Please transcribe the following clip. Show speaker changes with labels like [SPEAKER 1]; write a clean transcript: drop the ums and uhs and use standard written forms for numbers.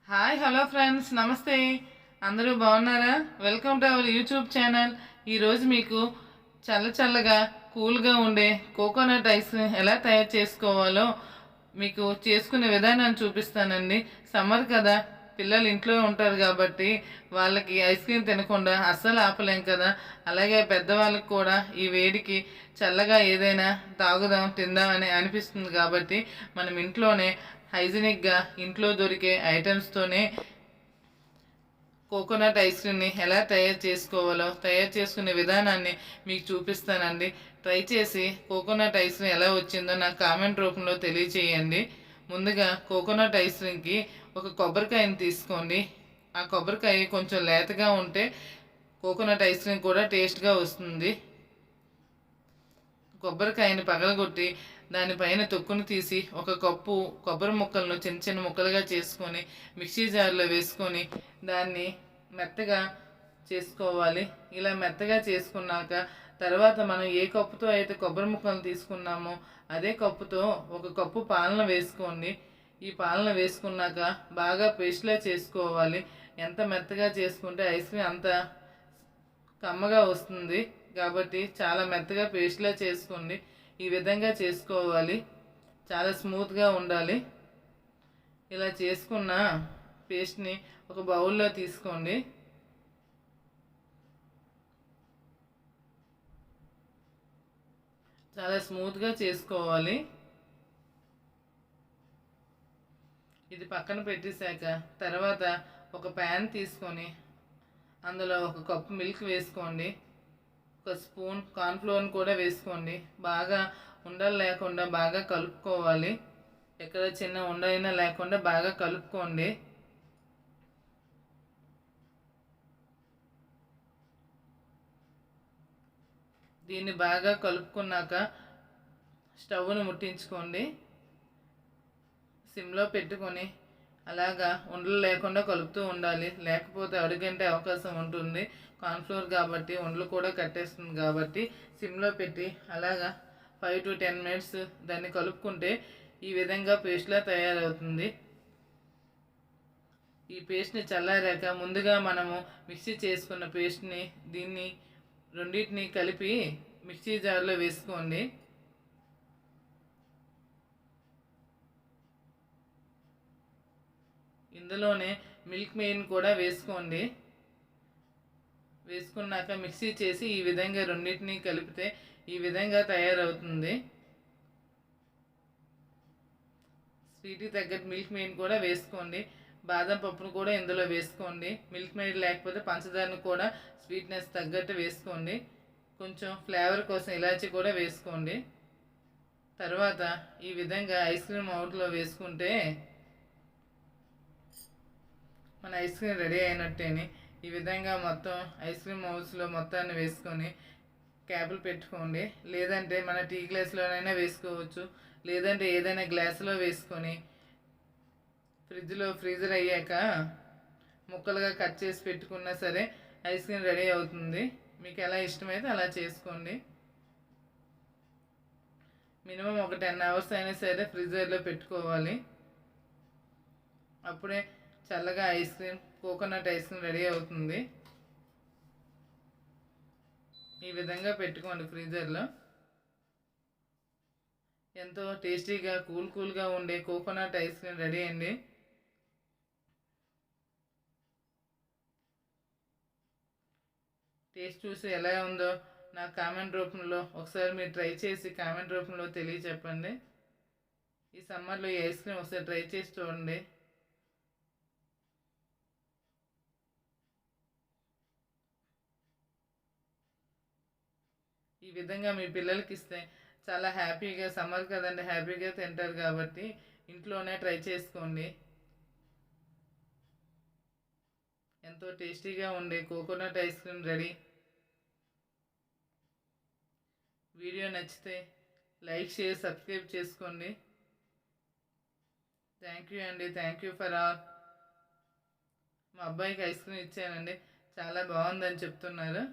[SPEAKER 1] Hi hello friends, నమస్తే. అందరూ బాగున్నారా? Welcome to our YouTube channel. ఈరోజు మీకు చల్లగా కూల్గా ఉండే కోకోనట్ ఐస్ ఎలా తయారు చేసుకోవాలో మీకు చేసుకునే విధానాన్ని చూపిస్తానండి. సమ్మర్ కదా, పిల్లలు ఇంట్లో ఉంటారు కాబట్టి వాళ్ళకి ఐస్ క్రీమ్ తినకుండా అస్సలు ఆపలేం కదా. అలాగే పెద్దవాళ్ళకి కూడా ఈ వేడికి చల్లగా ఏదైనా తాగుదాం తిందామని అనిపిస్తుంది కాబట్టి మనం ఇంట్లోనే హైజీనిక్గా ఇంట్లో దొరికే ఐటమ్స్తోనే కోకోనట్ ఐస్ క్రీమ్ని ఎలా తయారు చేసుకోవాలో తయారు చేసుకునే విధానాన్ని మీకు చూపిస్తానండి. ట్రై చేసి కోకోనట్ ఐస్ క్రీమ్ ఎలా వచ్చిందో నాకు కామెంట్ రూపంలో తెలియచేయండి. ముందుగా కోకోనట్ ఐస్ క్రీమ్కి ఒక కొబ్బరికాయని తీసుకోండి. ఆ కొబ్బరికాయ కొంచెం లేతగా ఉంటే కోకోనట్ ఐస్ క్రీమ్ కూడా టేస్ట్గా వస్తుంది. కొబ్బరికాయని పగలగొట్టి దానిపైన తొక్కును తీసి ఒక కప్పు కొబ్బరి ముక్కలను చిన్న చిన్న ముక్కలుగా చేసుకొని మిక్సీ జార్లో వేసుకొని దాన్ని మెత్తగా చేసుకోవాలి. ఇలా మెత్తగా చేసుకున్నాక తర్వాత మనం ఏ కప్పుతో అయితే కొబ్బరి ముక్కలు తీసుకున్నామో అదే కప్పుతో ఒక కప్పు పాలను వేసుకోండి. ఈ పాలను వేసుకున్నాక బాగా పేస్ట్లా చేసుకోవాలి. ఎంత మెత్తగా చేసుకుంటే ఐస్ క్రీమ్ అంత కమ్మగా వస్తుంది కాబట్టి చాలా మెత్తగా పేస్ట్లా చేసుకోండి. ఈ విధంగా చేసుకోవాలి, చాలా స్మూత్గా ఉండాలి. ఇలా చేసుకున్న పేస్ట్ని ఒక బౌల్లో తీసుకోండి. చాలా స్మూత్గా చేసుకోవాలి. ఇది పక్కన పెట్టేశాక తర్వాత ఒక ప్యాన్ తీసుకొని అందులో ఒక కప్పు మిల్క్ వేసుకోండి. ఒక స్పూన్ కార్న్ఫ్లోర్ని కూడా వేసుకోండి. బాగా ఉండలు లేకుండా బాగా కలుపుకోవాలి. ఎక్కడ చిన్న ఉండైనా లేకుండా బాగా కలుపుకోండి. దీన్ని బాగా కలుపుకున్నాక స్టవ్ను ముట్టించుకోండి. సిమ్లో పెట్టుకొని అలాగా ఉండలు లేకుండా కలుపుతూ ఉండాలి, లేకపోతే అడుగంటే అవకాశం ఉంటుంది. కార్న్ఫ్లోర్ కాబట్టి ఉండలు కూడా కట్టేస్తుంది కాబట్టి సిమ్లో పెట్టి అలాగా 5 to 10 minutes దాన్ని కలుపుకుంటే ఈ విధంగా పేస్ట్లా తయారవుతుంది. ఈ పేస్ట్ని చల్లారాక ముందుగా మనము మిక్సీ చేసుకున్న పేస్ట్ని దీన్ని రెండింటిని కలిపి మిక్సీ జార్లో వేసుకోండి. ఇందులోనే మిల్క్ మెయిన్ కూడా వేసుకోండి. వేసుకున్నాక మిక్సీ చేసి ఈ విధంగా రెండింటిని కలిపితే ఈ విధంగా తయారవుతుంది. స్వీట్కి తగ్గట్టు మిల్క్ మెయిన్ కూడా వేసుకోండి. బాదం పప్పును కూడా ఇందులో వేసుకోండి. మిల్క్ మెయిన్ లేకపోతే పంచదారను కూడా స్వీట్నెస్ తగ్గట్టు వేసుకోండి. కొంచెం ఫ్లేవర్ కోసం ఇలాచీ కూడా వేసుకోండి. తర్వాత ఈ విధంగా ఐస్ క్రీమ్ అవుట్లో వేసుకుంటే మన ఐస్ క్రీమ్ రెడీ అయినట్టేని. ఈ విధంగా మొత్తం ఐస్ క్రీమ్ హౌస్లో మొత్తాన్ని వేసుకొని క్యాపులు పెట్టుకోండి. లేదంటే మన టీ గ్లాస్లోనైనా వేసుకోవచ్చు, లేదంటే ఏదైనా గ్లాసులో వేసుకొని ఫ్రిడ్జ్లో ఫ్రీజర్ అయ్యాక ముక్కలుగా కట్ చేసి పెట్టుకున్నా సరే ఐస్ క్రీమ్ రెడీ అవుతుంది. మీకు ఎలా ఇష్టమైతే అలా చేసుకోండి. మినిమం ఒక 10 hours అయినా సరే ఫ్రీజర్లో పెట్టుకోవాలి. అప్పుడే చల్లగా ice cream coconut ice cream ready అవుతుంది. ఈ విధంగా పెట్టుకోండి ఫ్రీజర్లో. ఎంతో టేస్టీగా కూల్గా ఉండే కోకోనట్ ఐస్ క్రీమ్ రెడీ అండి. టేస్ట్ చూసి ఎలా ఉందో నాకు కామెంట్ రూపంలో ఒకసారి మీరు ట్రై చేసి కామెంట్ రూపంలో తెలియచెప్పండి. ఈ సమ్మర్లో ఈ ఐస్ క్రీమ్ ఒకసారి ట్రై చేసి చూడండి. ఈ విధంగా మీ పిల్లలకి ఇస్తే చాలా హ్యాపీగా, సమ్మర్ కదండి, హ్యాపీగా తింటారు కాబట్టి ఇంట్లోనే ట్రై చేసుకోండి. ఎంతో టేస్టీగా ఉండే coconut ice cream ready. Video నచ్చితే లైక్, షేర్, సబ్స్క్రైబ్ చేసుకోండి. థ్యాంక్ యూ అండి. Thank you for all. మా అబ్బాయికి ఐస్ క్రీమ్ ఇచ్చానండి, చాలా బాగుందని చెప్తున్నారు.